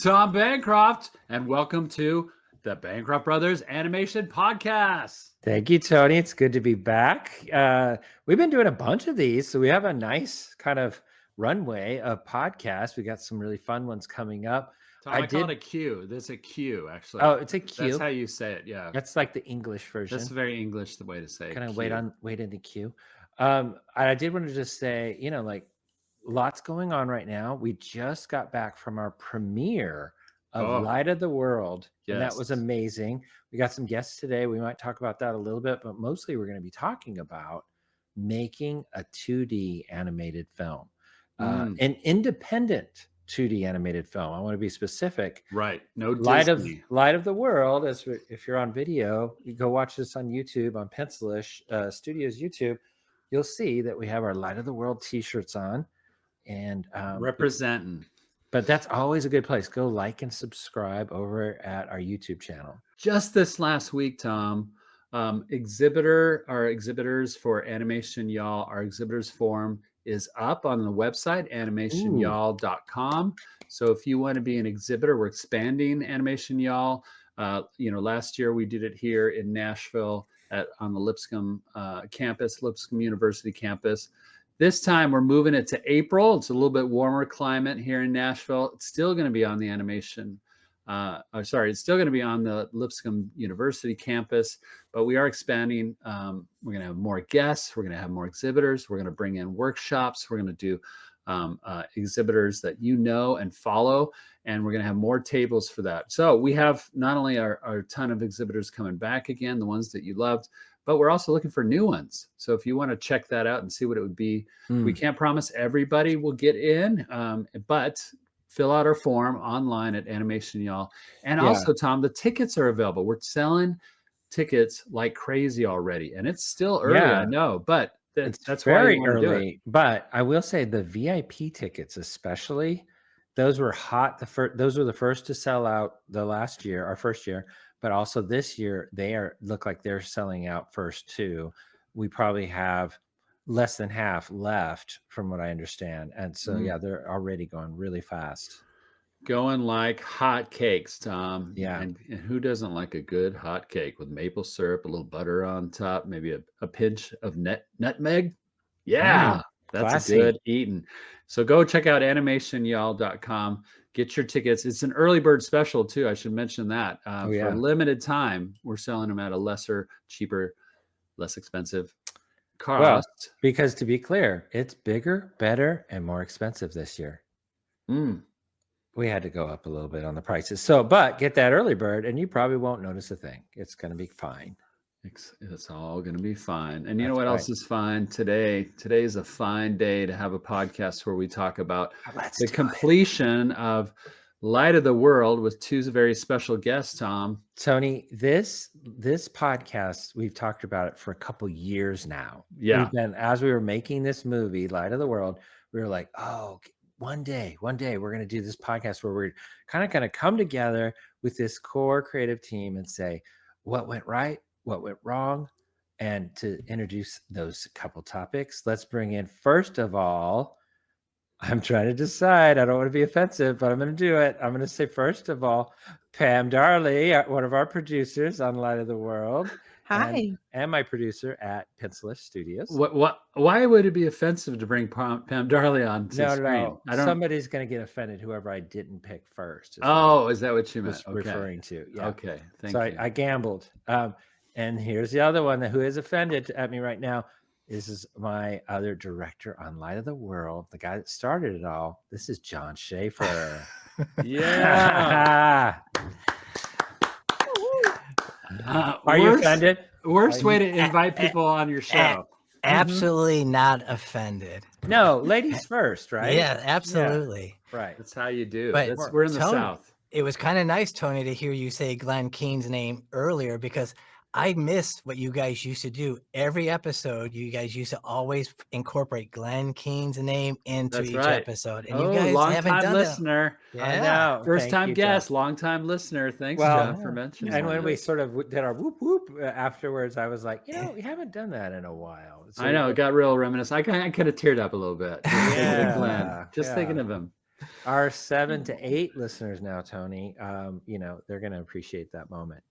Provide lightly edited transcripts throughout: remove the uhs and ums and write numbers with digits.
Tom Bancroft, and welcome to the Bancroft Brothers Animation Podcast. Thank you, Tony. It's good to be back. We've been doing a bunch of these, so we have a nice kind of runway of podcasts. We got some really fun ones coming up. Tom, I call it a Q. This is a Q, actually. Oh, it's a Q. That's how you say it, yeah. That's like the English version. That's very English, the way to say it. Kind of wait in the queue. I did want to just say, lots going on right now. We just got back from our premiere of Light of the World, and that was amazing. We got some guests today. We might talk about that a little bit, but mostly we're going to be talking about making a 2D animated film, an independent 2D animated film. I want to be specific. Right. No Light Disney. Light of the World. If you're on video, you go watch this on YouTube, on Pencilish Studios YouTube. You'll see that we have our Light of the World t-shirts on. And representing. But that's always a good place. Go like and subscribe over at our YouTube channel. Just this last week, Tom, our exhibitors for Animation Y'all, our exhibitors forum is up on the website, animationyall.com. So if you want to be an exhibitor, we're expanding Animation Y'all. Last year we did it here in Nashville on the Lipscomb campus, Lipscomb University campus. This time we're moving it to April. It's a little bit warmer climate here in Nashville. It's still going to be on the it's still going to be on the Lipscomb University campus, but we are expanding. We're going to have more guests. We're going to have more exhibitors. We're going to bring in workshops. We're going to do exhibitors that you know and follow, and we're going to have more tables for that. So we have not only our ton of exhibitors coming back again, the ones that you loved, but we're also looking for new ones. So if you want to check that out and see what it would be, we can't promise everybody will get in, but fill out our form online at Animation Y'all. And also, Tom, the tickets are available. We're selling tickets like crazy already, and it's still early, I know, but that's very early. But I will say the VIP tickets, especially, those were hot. Those were the first to sell out our first year. But also this year, look like they're selling out first too. We probably have less than half left from what I understand. And so, they're already going really fast. Going like hot cakes, Tom. Yeah. And who doesn't like a good hot cake with maple syrup, a little butter on top, maybe a pinch of nutmeg? Yeah, that's classy. A good eating. So go check out animationyall.com. Get your tickets. It's an early bird special too. I should mention that. For a limited time, we're selling them at a lesser, cheaper, less expensive cost. Well, because to be clear, it's bigger, better, and more expensive this year. We had to go up a little bit on the prices. But get that early bird, and you probably won't notice a thing. It's going to be fine. It's all going to be fine. And you know what else is fine today? Today is a fine day to have a podcast where we talk about the completion of Light of the World with two very special guests, Tom. Tony, this podcast, we've talked about it for a couple years now. Yeah. As we were making this movie, Light of the World, we were like, one day we're going to do this podcast where we're kind of going to come together with this core creative team and say what went right, what went wrong, and to introduce those couple topics, let's bring in, first of all, I'm trying to decide. I don't want to be offensive, but I'm going to do it. I'm going to say, first of all, Pam Darley, one of our producers on Light of the World. Hi. And my producer at Pencilish Studios. Why would it be offensive to bring Pam Darley on to screen? No. Somebody's going to get offended, whoever I didn't pick first. Is that what you meant? Referring to. Yeah. Okay, thank you. I gambled. And here's the other one who is offended at me right now. This is my other director on Light of the World, the guy that started it all. This is John Schafer. Yeah. Are you offended? Worst way to invite people on your show. Absolutely not offended. No, ladies first, right? Yeah, absolutely. Yeah. Right. That's how you do. But we're in the South. It was kind of nice, Tony, to hear you say Glenn Keane's name earlier, because I missed what you guys used to do. Every episode, you guys used to always incorporate Glenn Keane's name into each episode. And you guys haven't done listener. That. Yeah. I know. First time guest, long time listener. Thanks, John, for mentioning that. And when we sort of did our whoop whoop afterwards, I was like, we haven't done that in a while. So I know, it got real reminiscent. I kind of teared up a little bit. Just thinking of him. Our 7 to 8 listeners now, Tony, they're going to appreciate that moment.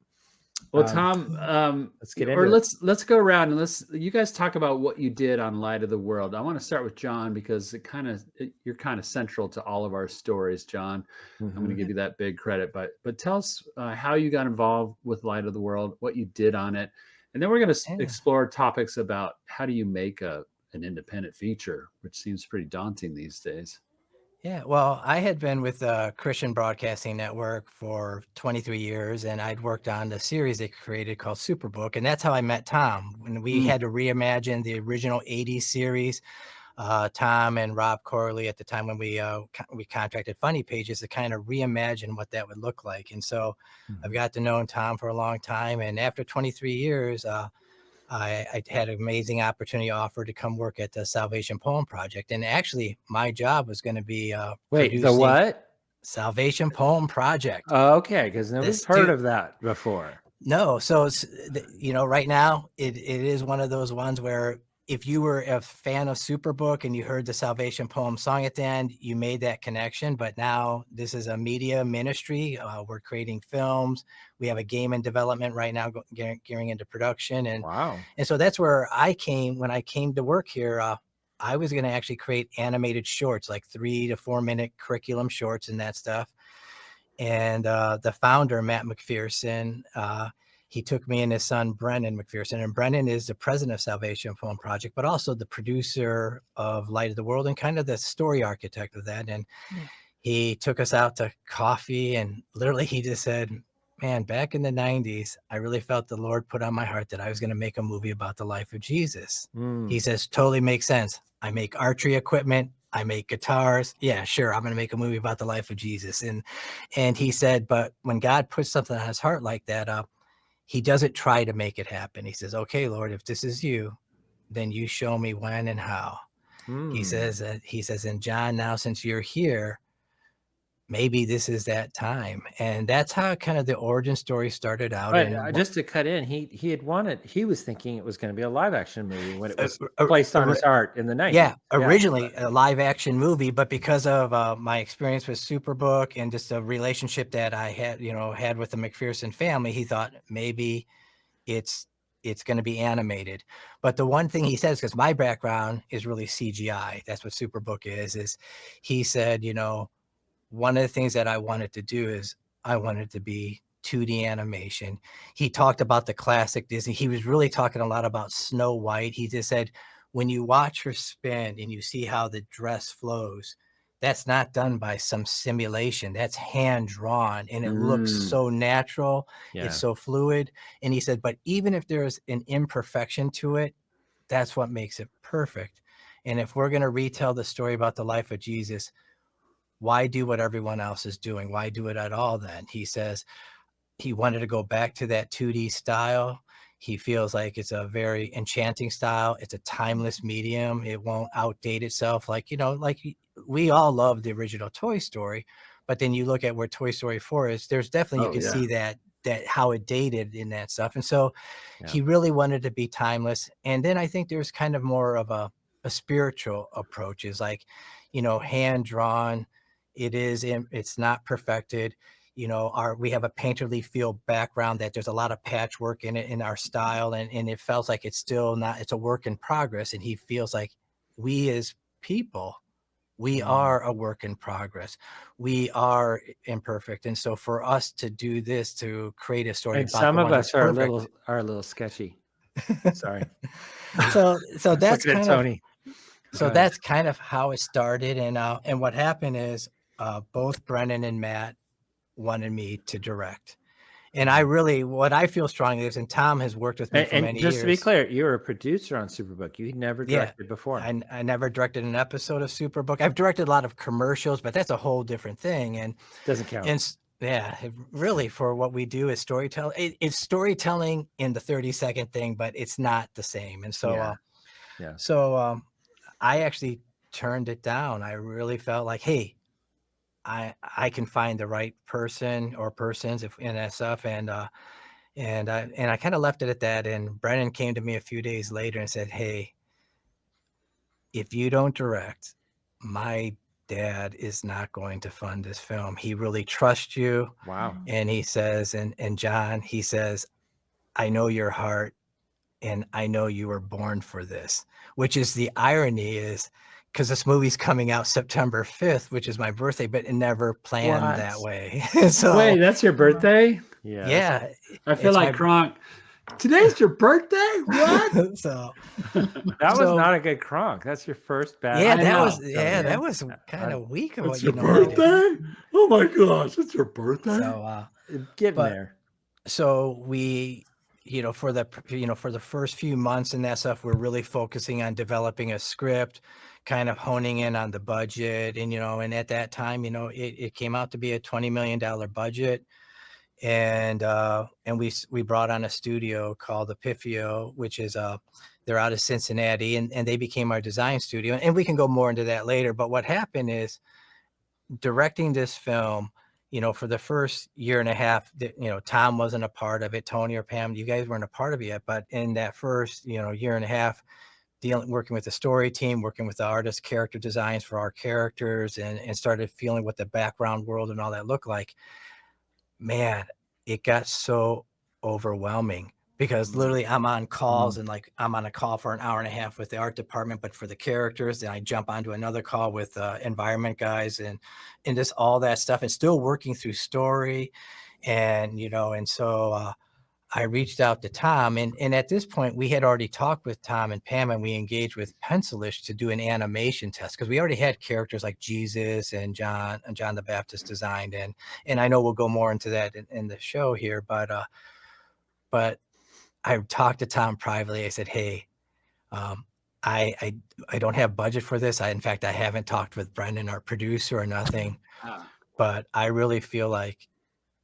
Well, Tom, let's get or into it. let's go around and you guys talk about what you did on Light of the World. I want to start with John because you're kind of central to all of our stories, John. I'm going to give you that big credit, but tell us how you got involved with Light of the World, what you did on it, and then we're going to explore topics about how do you make an independent feature, which seems pretty daunting these days. Yeah, well, I had been with the Christian Broadcasting Network for 23 years, and I'd worked on the series they created called Superbook, and that's how I met Tom. When we had to reimagine the original 80s series, Tom and Rob Corley at the time when we contracted Funny Pages to kind of reimagine what that would look like. And so I've got to know Tom for a long time, and after 23 years, I had an amazing opportunity offered to come work at the Salvation Poem Project. And actually, my job was going to be Wait, the what? Salvation Poem Project. Oh, okay, because nobody's heard of that before. No, so it's, right now it is one of those ones where if you were a fan of Superbook and you heard the Salvation Poem song at the end, you made that connection. But now this is a media ministry. We're creating films. We have a game in development right now, gearing into production. And wow. And so that's where when I came to work here, I was going to actually create animated shorts, like 3 to 4 minute curriculum shorts and that stuff. And the founder, Matt McPherson, he took me and his son, Brennan McPherson. And Brennan is the president of Salvation Poem Project, but also the producer of Light of the World and kind of the story architect of that. And he took us out to coffee, and literally he just said, man, back in the 90s, I really felt the Lord put on my heart that I was going to make a movie about the life of Jesus. He says, totally makes sense. I make archery equipment. I make guitars. Yeah, sure. I'm going to make a movie about the life of Jesus. And he said, but when God puts something on his heart like that, he doesn't try to make it happen. He says, okay, Lord, if this is you, then you show me when and how. He says, and John, now since you're here, maybe this is that time. And that's how kind of the origin story started out. But just to cut in, he was thinking it was going to be a live action movie when it was placed on his heart in the 90s. Yeah, originally a live action movie, but because of my experience with Superbook and just a relationship that I had with the McPherson family, he thought maybe it's going to be animated. But the one thing he says, because my background is really CGI, that's what Superbook is he said, one of the things that I wanted to do is I wanted to be 2D animation. He talked about the classic Disney. He was really talking a lot about Snow White. He just said, when you watch her spin and you see how the dress flows, that's not done by some simulation. That's hand drawn, and it looks so natural. Yeah. It's so fluid. And he said, but even if there's an imperfection to it, that's what makes it perfect. And if we're going to retell the story about the life of Jesus, why do what everyone else is doing? Why do it at all then? He says he wanted to go back to that 2D style. He feels like it's a very enchanting style. It's a timeless medium. It won't outdate itself. Like we all love the original Toy Story, but then you look at where Toy Story 4 is, there's definitely, you can see that how it dated in that stuff. And so he really wanted to be timeless. And then I think there's kind of more of a spiritual approach, is like, hand drawn. It's not perfected. We have a painterly feel background that there's a lot of patchwork in it in our style. And it feels like it's still not, it's a work in progress. And he feels like we as people, we are a work in progress. We are imperfect. And so for us to do this, to create a story, and some of us are a little sketchy. Sorry. So that's kind of Tony. So that's kind of how it started. And what happened is both Brennan and Matt wanted me to direct. And what I feel strongly is, and Tom has worked with me for many years. Just to be clear, you were a producer on Superbook. You never directed before. I never directed an episode of Superbook. I've directed a lot of commercials, but that's a whole different thing. And doesn't count. And really, for what we do is storytelling. It's storytelling in the 30-second thing, but it's not the same. And so, I actually turned it down. I really felt like, hey, I can find the right person or persons in that stuff. And I kind of left it at that. And Brennan came to me a few days later and said, hey, if you don't direct, my Dad is not going to fund this film. He really trusts you. Wow. And he says, and John, he says, I know your heart and I know you were born for this, which is the irony is because this movie's coming out September 5th, which is my birthday, but it never planned What? that way. So Wait, that's your birthday? Yeah. yeah, I feel it's like my- Kronk. Today's your birthday? What? so That was So- not a good Kronk. That's your first bad. yeah, I that know. was Yeah. that was kind of weak of what It's you your know. I did. birthday? Oh my gosh, it's your birthday. So Getting but- there. so we for the first few months and that stuff, we're really focusing on developing a script, kind of honing in on the budget, and and at that time it came out to be a $20 million budget, and we brought on a studio called Epifio, which is they're out of Cincinnati, and they became our design studio, and we can go more into that later. But what happened is, directing this film, for the first year and a half, Tom wasn't a part of it. Tony or Pam, you guys weren't a part of it yet. But in that first, year and a half, working with the story team, working with the artist character designs for our characters, and started feeling what the background world and all that looked like. Man, it got so overwhelming because literally I'm on calls and like I'm on a call for an hour and a half with the art department, but for the characters, then I jump onto another call with environment guys and just all that stuff, and still working through story. And so I reached out to Tom, and at this point we had already talked with Tom and Pam, and we engaged with Pencilish to do an animation test because we already had characters like Jesus and John the Baptist designed, and I know we'll go more into that in the show here, but I talked to Tom privately. I said, hey, I don't have budget for this. In fact, I haven't talked with Brendan, our producer, or nothing, but I really feel like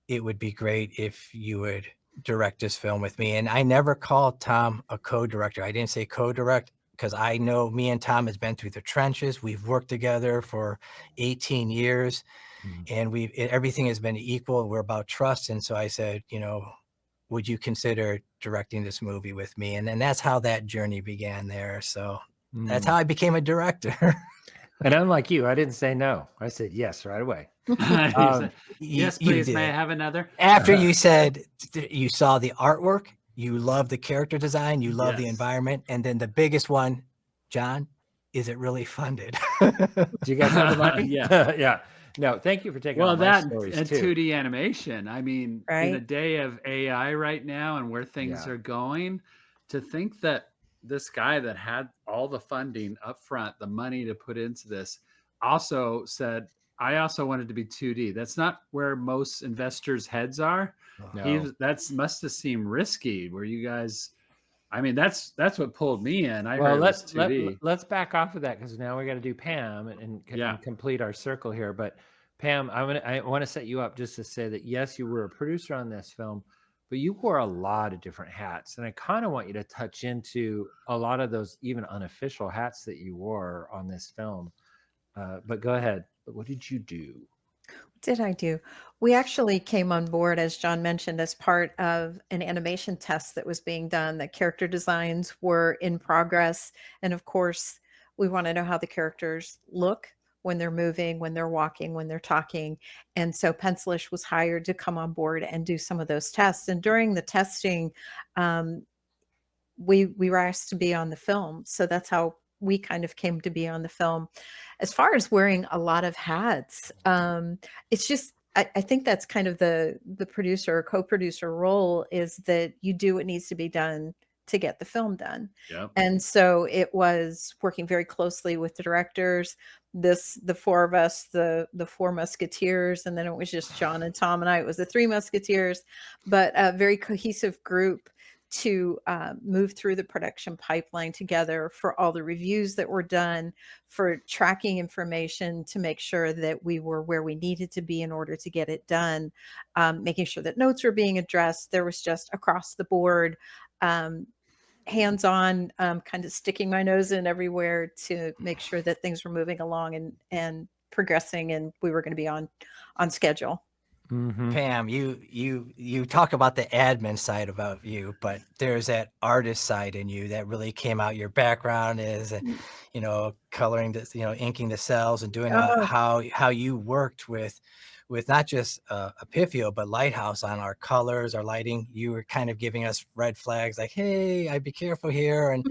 it would be great if you would direct this film with me. And I never called Tom a co-director. I didn't say co-direct because I know me and Tom has been through the trenches. We've worked together for 18 years and everything has been equal. We're about trust. And so I said, would you consider directing this movie with me? And then that's how that journey began there. So that's how I became a director. And unlike you, I didn't say no. I said yes right away. Yes, You please. May I did. have another? After you said you saw the artwork, you love the character design, you love the Yes. environment, and then the biggest one, John, is it really funded? Do you guys have the money? Yeah. Yeah. No, thank you for taking Well, all my that stories and too. 2D animation. I mean, in a Right? day of AI right now and where things Yeah. are going, to think that this guy that had all the funding up front, the money to put into this, also said, I also wanted to be 2D. That's not where most investors' heads are. No. That's must have seemed risky. Were you guys? I mean, that's what pulled me in. I Well, heard it was 2D. let's back off of that because now we got to do Pam and Yeah. complete our circle here. But Pam, I want to set you up just to say that yes, you were a producer on this film, but you wore a lot of different hats, and I kind of want you to touch into a lot of those even unofficial hats that you wore on this film. But go ahead. What did you do? Did I do? We actually came on board, as John mentioned, as part of an animation test that was being done. The character designs were in progress. And of course, we want to know how the characters look when they're moving, when they're walking, when they're talking. And so Pencilish was hired to come on board and do some of those tests. And during the testing, we were asked to be on the film. So that's how we kind of came to be on the film. As far as wearing a lot of hats, it's just, I think that's kind of the producer or co-producer role, is that you do what needs to be done to get the film done. Yep. And so it was working very closely with the directors, the four of us, the four musketeers, and then it was just John and Tom and I. It was the three musketeers, but a very cohesive group to move through the production pipeline together, for all the reviews that were done, for tracking information to make sure that we were where we needed to be in order to get it done, making sure that notes were being addressed. There was just across the board, hands-on, kind of sticking my nose in everywhere to make sure that things were moving along and progressing, and we were going to be on schedule. Mhm. Pam, you talk about the admin side about you, but there's that artist side in you that really came out. Your background is, coloring the, inking the cells and doing Oh, how you worked with not just Epifio, but Lighthouse on our colors, our lighting. You were kind of giving us red flags like, hey, I'd be careful here. And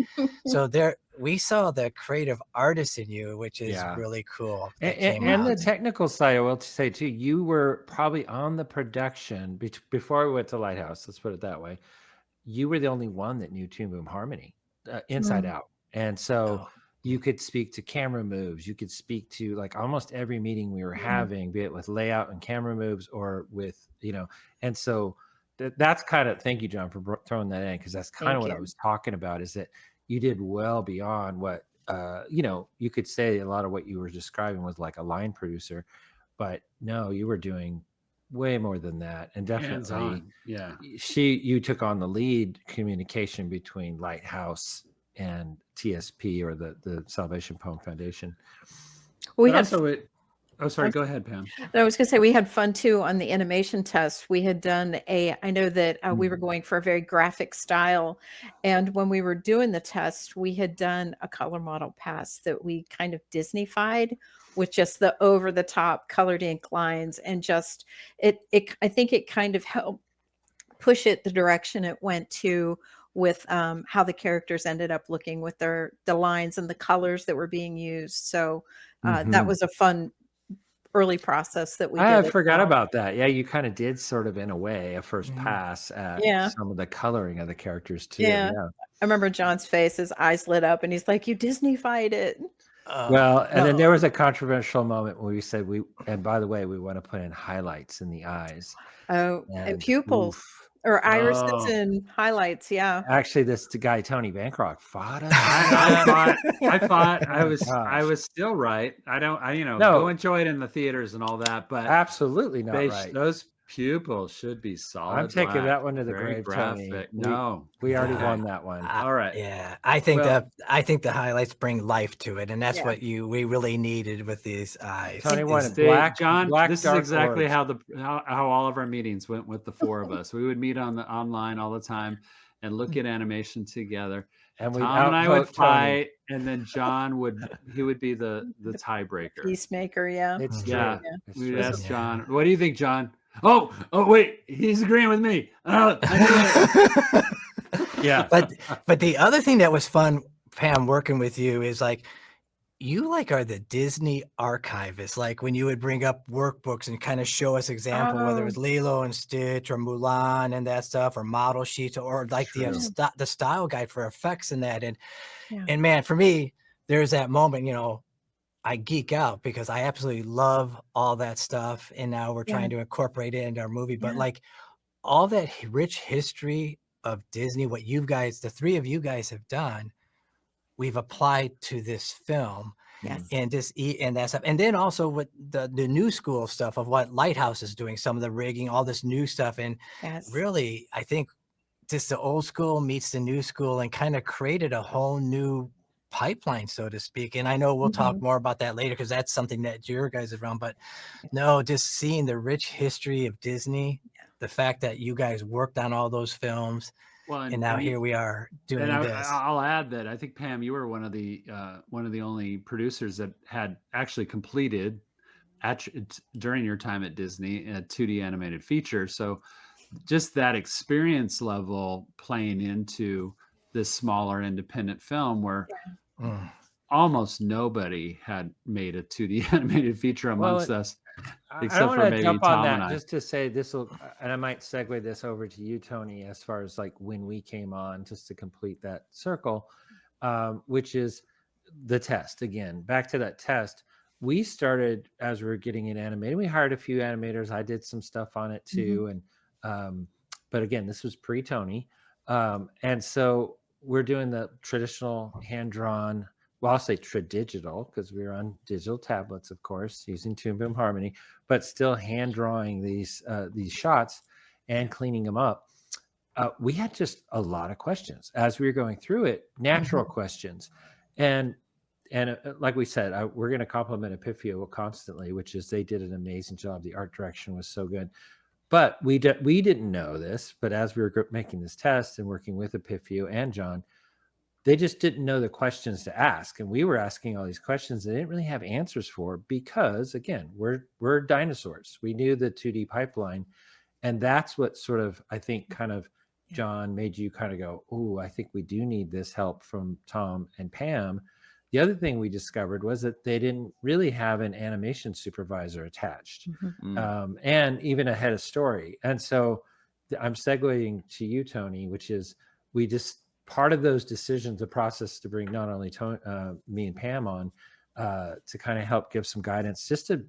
so there, we saw the creative artist in you, which is Yeah. really cool. And, That came and out. the technical side, I will say too, you were probably on the production before we went to Lighthouse. Let's put it that way. You were the only one that knew Toon Boom Harmony inside Mm. out. And so Oh, you could speak to camera moves. You could speak to like almost every meeting we were Mm. having, be it with layout and camera moves or with, and so that's kind of, thank you, John, for throwing that in, because that's kind of Thank what I you. was talking about, is that you did well beyond what, you could say a lot of what you were describing was like a line producer, but no, you were doing way more than that. And definitely Hands-on. Yeah. you took on the lead communication between Lighthouse and TSP, or the Salvation Poem Foundation. We But had also oh, sorry, I'm go ahead, Pam. I was going to say we had fun too on the animation test. We had done I know that we were going for a very graphic style. And when we were doing the test, we had done a color model pass that we kind of Disney-fied with just the over the top colored ink lines, and just I think it kind of helped push it the direction it went to with how the characters ended up looking with the lines and the colors that were being used. So that was a fun early process that we I did as forgot well. about that. Yeah, you kind of did sort of, in a way, a first mhm. pass at Yeah. some of the coloring of the characters too. Yeah. Yeah. I remember John's face, his eyes lit up, and he's like, "You Disney-fied it." Well, and then No. there was a controversial moment where we said and by the way, we want to put in highlights in the eyes. Oh, and And pupils oof, or irises Oh, and highlights, yeah. actually, this guy Tony Bancroft fought us. I thought Oh my I gosh. was still right. Go No, enjoy it in the theaters and all that, but absolutely not right. those pupils should be I'm solid taking black, that one to the very grave, Tony. graphic. No. We already Yeah. Okay. won that one. All right. Yeah, Well, I think the highlights bring life to it, and that's Yeah. what we really needed with these eyes. Tony It won is- it. see, John, Black this is dark exactly orbs. how all of our meetings went with the four of us. We would meet online all the time and look at animation together. And we'd Tom and I would outvote Tony. fight, and then John would be the tiebreaker. Peacemaker, yeah. It's true. Yeah, Yeah. It's we would true. ask Yeah. John, "What do you think, John?" Oh, wait, he's agreeing with me. Oh, I Yeah. But the other thing that was fun, Pam, working with you is like you are the Disney archivist. Like when you would bring up workbooks and kind of show us example, whether it Oh, was Lilo and Stitch or Mulan and that stuff, or model sheets, or like True. the style guide for effects and that. yeah. And man, for me, there's that moment, I geek out because I absolutely love all that stuff. And now we're Yeah. trying to incorporate it into our movie. But Yeah. like all that rich history of Disney, what you guys, the three of you guys have done, we've applied to this film. Yes. And and that stuff. And then also with the new school stuff of what Lighthouse is doing, some of the rigging, all this new stuff. And Yes. really, I think just the old school meets the new school and kind of created a whole new pipeline, so to speak. And I know we'll talk more about that later because that's something that your guys is around. But no, just seeing the rich history of Disney, the fact that you guys worked on all those films, Well, and now here we are doing and this. I'll add that I think, Pam, you were one of the only producers that had actually completed during your time at Disney a 2D animated feature. So just that experience level playing into this smaller independent film where Mm. almost nobody had made a 2D animated feature amongst us, I except want for to maybe jump on Tom and that I. just to say this will, and I might segue this over to you, Tony, as far as like when we came on, just to complete that circle, which is the test. Again, back to that test. We started as we were getting it animated. We hired a few animators. I did some stuff on it too, and but again, this was pre-Tony, and so we're doing the traditional hand-drawn. Well, I'll say tradigital because we were on digital tablets, of course, using Toon Boom Harmony, but still hand drawing these shots and cleaning them up. We had just a lot of questions as we were going through it, natural questions, and like we said, we're going to compliment Epifio constantly, which is they did an amazing job. The art direction was so good, But we didn't know this, but as we were making this test and working with Epifio and John, they just didn't know the questions to ask. And we were asking all these questions they didn't really have answers for because, again, we're dinosaurs. We knew the 2D pipeline. And that's what sort of, I think, kind of, John, made you kind of go, oh, I think we do need this help from Tom and Pam. The other thing we discovered was that they didn't really have an animation supervisor attached, and even a head of story. And so I'm segueing to you, Tony, which is we just, part of those decisions, the process to bring not only me and Pam on to kind of help give some guidance, just to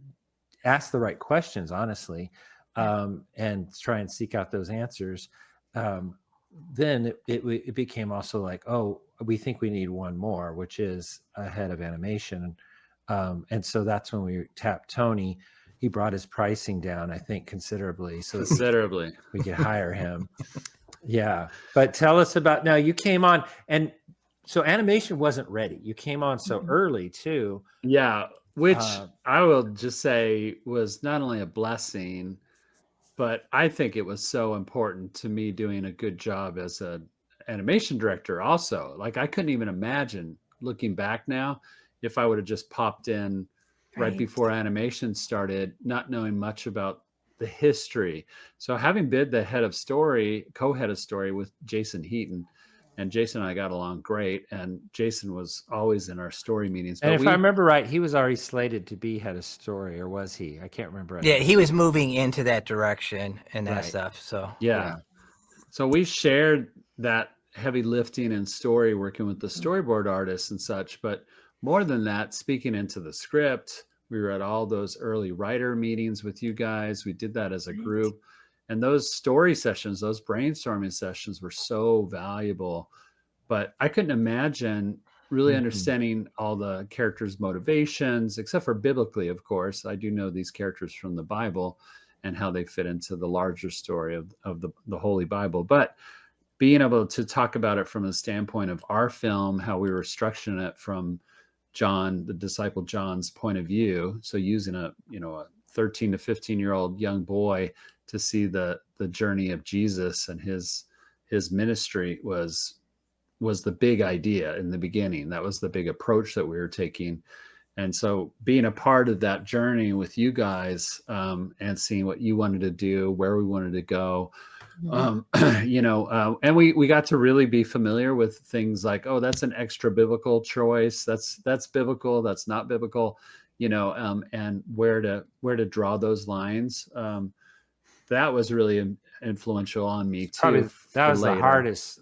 ask the right questions, honestly, and try and seek out those answers. Then it became also like, oh, we think we need one more, which is a head of animation. And so that's when we tapped Tony. He brought his pricing down, I think, considerably. So Considerably. we could hire him. Yeah. But tell us about, now you came on, and so animation wasn't ready. You came on so early too. Yeah. Which I will just say was not only a blessing, but I think it was so important to me doing a good job as an animation director also. Like, I couldn't even imagine, looking back now, if I would have just popped in right before animation started, not knowing much about the history. So having been the head of story, co-head of story with Jason Heaton, and Jason and I got along great, and Jason was always in our story meetings. And if I remember right, he was already slated to be head of story, or was he? I can't remember. Yeah, he was moving into that direction and that stuff. So yeah. So we shared that heavy lifting and story, working with the storyboard artists and such. But more than that, speaking into the script, we were at all those early writer meetings with you guys. We did that as a group. And those story sessions, those brainstorming sessions were so valuable. But I couldn't imagine really understanding all the characters' motivations, except for biblically, of course. I do know these characters from the Bible and how they fit into the larger story of the Holy Bible. But being able to talk about it from the standpoint of our film, how we were structuring it from John, the disciple John's point of view. So using a 13 to 15-year-old young boy to see the journey of Jesus and his ministry was the big idea in the beginning. That was the big approach that we were taking. And so being a part of that journey with you guys, and seeing what you wanted to do, where we wanted to go, and we got to really be familiar with things like, oh, that's an extra biblical choice. That's biblical. That's not biblical, and where to draw those lines. That was really influential on me too. Probably that was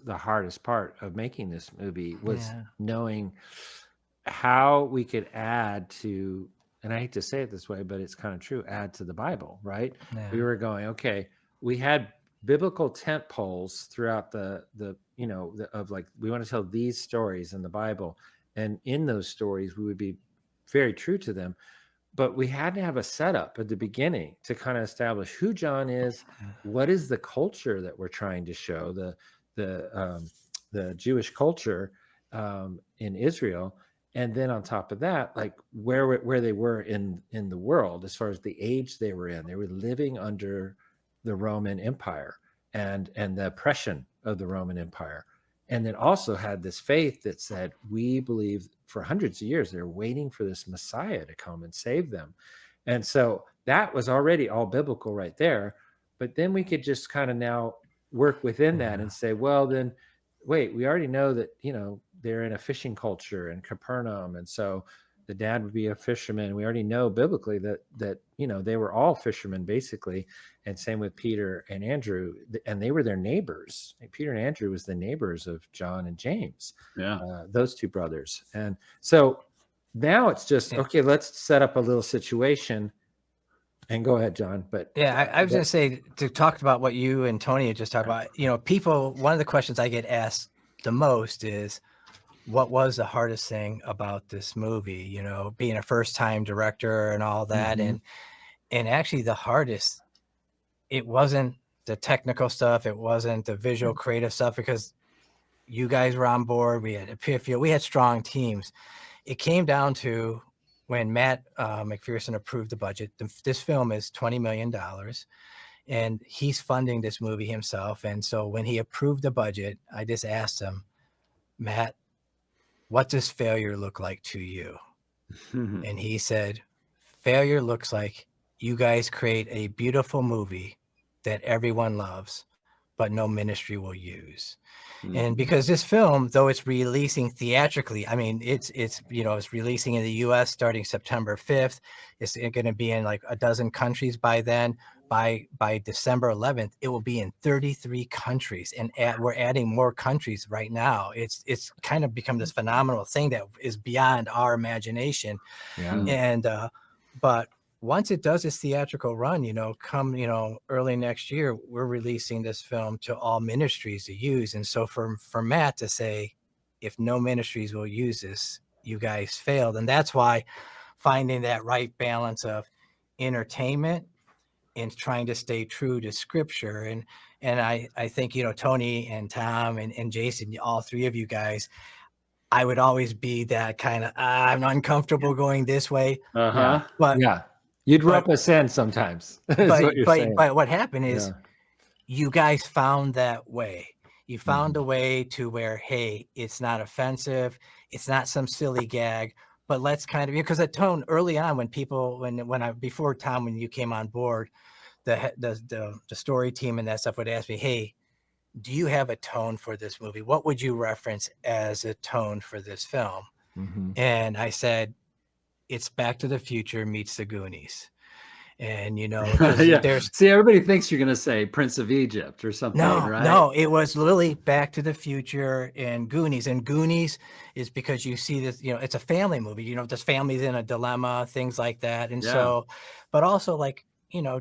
the hardest part of making this movie was knowing how we could add to, and I hate to say it this way, but it's kind of true, add to the Bible, right? Yeah. We were going, okay, we had biblical tent poles throughout of like, we want to tell these stories in the Bible. And in those stories, we would be very true to them. But we had to have a setup at the beginning to kind of establish who John is, what is the culture that we're trying to show, the Jewish culture in Israel, and then on top of that, like where they were in the world as far as the age they were in. They were living under the Roman Empire and the oppression of the Roman Empire. And then also had this faith that said, we believe for hundreds of years, they're waiting for this Messiah to come and save them. And so that was already all biblical right there. But then we could just kind of now work within that and say, well, then wait, we already know that, they're in a fishing culture in Capernaum. And so the dad would be a fisherman. We already know biblically that they were all fishermen basically. And same with Peter and Andrew, and they were their neighbors. Peter and Andrew was the neighbors of John and James, those two brothers. And so now it's just, okay, let's set up a little situation. And go ahead, John. But I was going to say, to talk about what you and Tony had just talked about, people, one of the questions I get asked the most is, what was the hardest thing about this movie, being a first time director and all that. And actually the hardest, it wasn't the technical stuff. It wasn't the visual creative stuff, because you guys were on board. We had Epifio, we had strong teams. It came down to when Matt McPherson approved the budget. This film is $20 million. and he's funding this movie himself. And so when he approved the budget, I just asked him, Matt, what does failure look like to you? And he said, failure looks like you guys create a beautiful movie that everyone loves, but no ministry will use. And because this film, though it's releasing theatrically, I mean, it's releasing in the US starting September 5th. It's going to be in like a dozen countries by then. By December 11th, it will be in 33 countries, and we're adding more countries right now. It's kind of become this phenomenal thing that is beyond our imagination. And but once it does its theatrical run, come early next year, we're releasing this film to all ministries to use. And so for Matt to say, if no ministries will use this, you guys failed. And that's why finding that right balance of entertainment and trying to stay true to scripture. And I think, Tony and Tom and Jason, all three of you guys, I would always be that kind of, I'm uncomfortable going this way. But you'd rope us in sometimes. But what happened is you guys found that way. You found a way to where, hey, it's not offensive. It's not some silly gag, but let's kind of, because the tone early on before Tom, when you came on board, the story team and that stuff would ask me, hey, do you have a tone for this movie? What would you reference as a tone for this film? And I said, it's Back to the Future meets the Goonies. And, See, everybody thinks you're going to say Prince of Egypt or something, right? No, it was literally Back to the Future and Goonies. And Goonies is because you see this, it's a family movie, this family's in a dilemma, things like that. And so, but also like,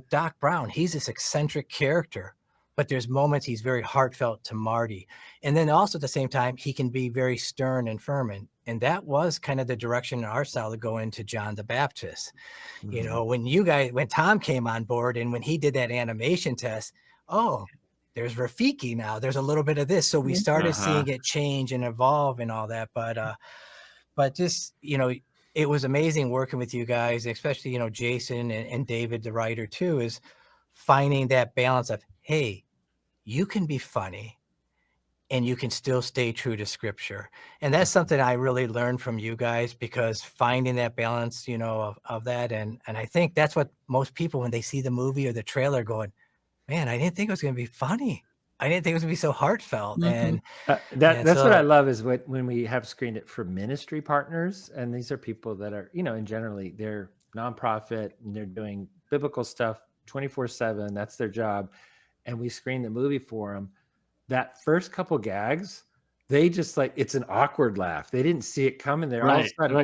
Doc Brown, he's this eccentric character, but there's moments he's very heartfelt to Marty. And then also at the same time, he can be very stern and firm. And that was kind of the direction in our style to go into John the Baptist. When Tom came on board and when he did that animation test, there's Rafiki now. There's a little bit of this. So we started seeing it change and evolve and all that. But just, it was amazing working with you guys, especially, Jason and David, the writer too, is finding that balance of, hey, you can be funny and you can still stay true to scripture. And that's something I really learned from you guys, because finding that balance, of that. And I think that's what most people, when they see the movie or the trailer, going, man, I didn't think it was going to be funny. I didn't think it was going to be so heartfelt. And that's what I love is when we have screened it for ministry partners. And these are people that are, and generally they're nonprofit and they're doing biblical stuff 24/7. That's their job. And we screen the movie for them. That first couple gags, they just it's an awkward laugh. They didn't see it coming. They're all like,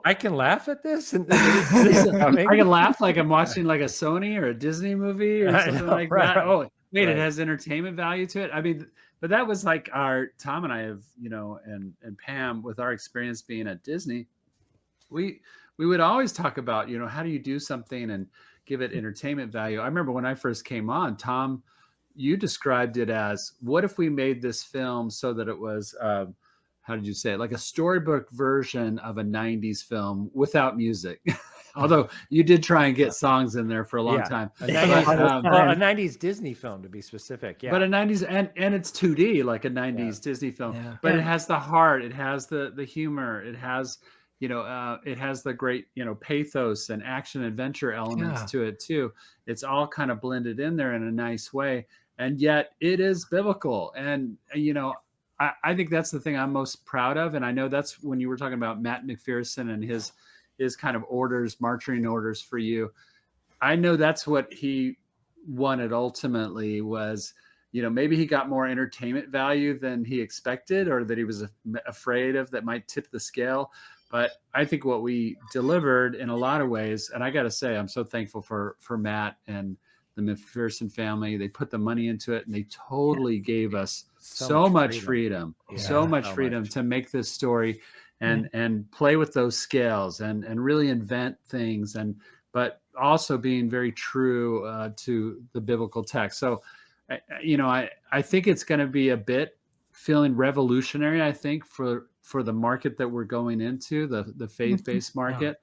I can laugh at this. And I can laugh like I'm watching like a Sony or a Disney movie or something like that. Oh, wait, it has entertainment value to it. I mean, but that was like Tom and I have, and Pam, with our experience being at Disney, we would always talk about, how do you do something and give it entertainment value. I remember when I first came on, Tom, you described it as, what if we made this film so that it was, how did you say it? Like a storybook version of a 90s film without music. Although you did try and get songs in there for a long time. A 90s Disney film, to be specific. Yeah. But a 90s, and it's 2D, like a 90s Disney film. Yeah. But it has the heart. It has the humor. It has, it has the great, pathos and action adventure elements to it too. It's all kind of blended in there in a nice way. And yet it is biblical. And, I think that's the thing I'm most proud of. And I know that's when you were talking about Matt McPherson and his kind of marching orders for you. I know that's what he wanted ultimately was, maybe he got more entertainment value than he expected, or that he was afraid of that might tip the scale. But I think what we delivered in a lot of ways, and I got to say, I'm so thankful for Matt and the McPherson family. They put the money into it and they totally gave us so much freedom to make this story and play with those scales and really invent things, but also being very true to the biblical text. So, I think it's going to be a bit feeling revolutionary, I think, for the market that we're going into, the faith-based market.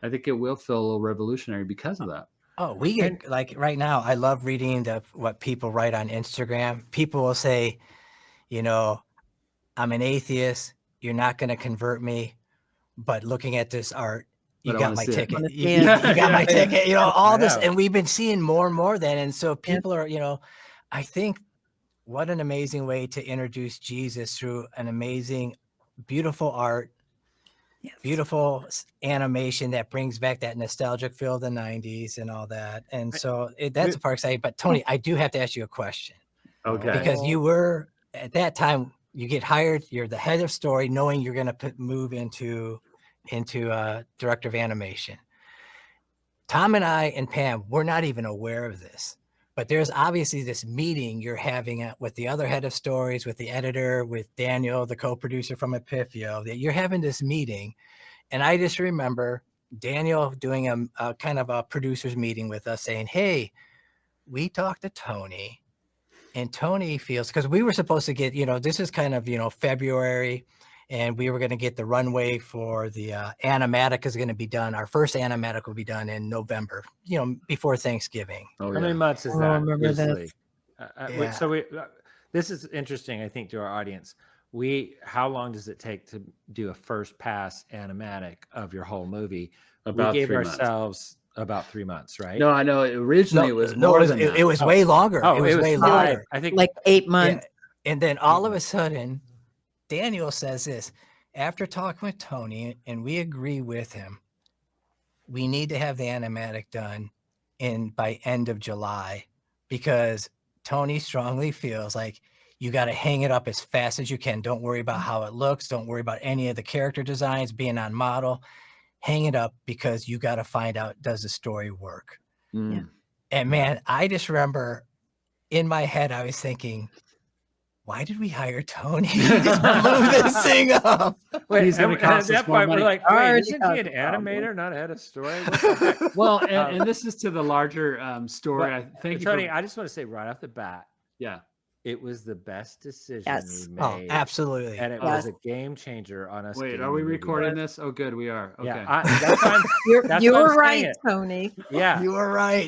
I think it will feel a little revolutionary because of that. Oh, we get like right now. I love reading what people write on Instagram. People will say, you know, I'm an atheist. You're not going to convert me, but looking at this art, you But I got wanna my see it. ticket. Wanna You, see you- it. you got my ticket. You know, all I this, know. and we've been seeing more and more then. And so people are, you know, I think what an amazing way to introduce Jesus through an amazing, beautiful art. Yes. Beautiful animation that brings back that nostalgic feel of the 90s and all that. And so that's a part exciting. But Tony, I do have to ask you a question Okay. because you were at that time, you get hired, you're the head of story, knowing you're going to move into director of animation. Tom and I and Pam, we're not even aware of this. But there's obviously this meeting you're having with the other head of stories, with the editor, with Daniel, the co-producer from Epifio, that you're having this meeting. And I just remember Daniel doing a kind of a producer's meeting with us saying, hey, we talked to Tony and Tony feels, because we were supposed to get, you know, this is kind of, you know, February, and we were going to get the runway for the animatic is going to be done. Our first animatic will be done in November, you know, before Thanksgiving. Oh, How many yeah. months is Oh, that? I remember this. Usually? Yeah. So this is interesting, I think, to our audience. How long does it take to do a first pass animatic of your whole movie? About we gave 3 months. ourselves about 3 months, right? No, I know originally it was more than that. It was way longer. Oh, it was way 5. longer. I think Like 8 months. Yeah. And then all of a sudden, Daniel says this, after talking with Tony, and we agree with him, we need to have the animatic done by end of July, because Tony strongly feels like you got to hang it up as fast as you can. Don't worry about how it looks. Don't worry about any of the character designs being on model. Hang it up because you got to find out, does the story work? Mm. And man, I just remember in my head, I was thinking, why did we hire Tony? He just blew this thing up. Wait, He's gonna and cost at us that more point, we're money. like, wait, Already isn't he caused an a problem. animator, not a head of story? What the heck? Well, and this is to the larger story. I think Tony, I just want to say right off the bat, yeah. it was the best decision Yes. we Oh, made. absolutely. And it Yes. was a game changer on us. Wait, getting are we the movie recording done. this? Oh, good, we are. Okay. Yeah, that's why You that's were why I'm saying right, it. Tony. Yeah. You were right.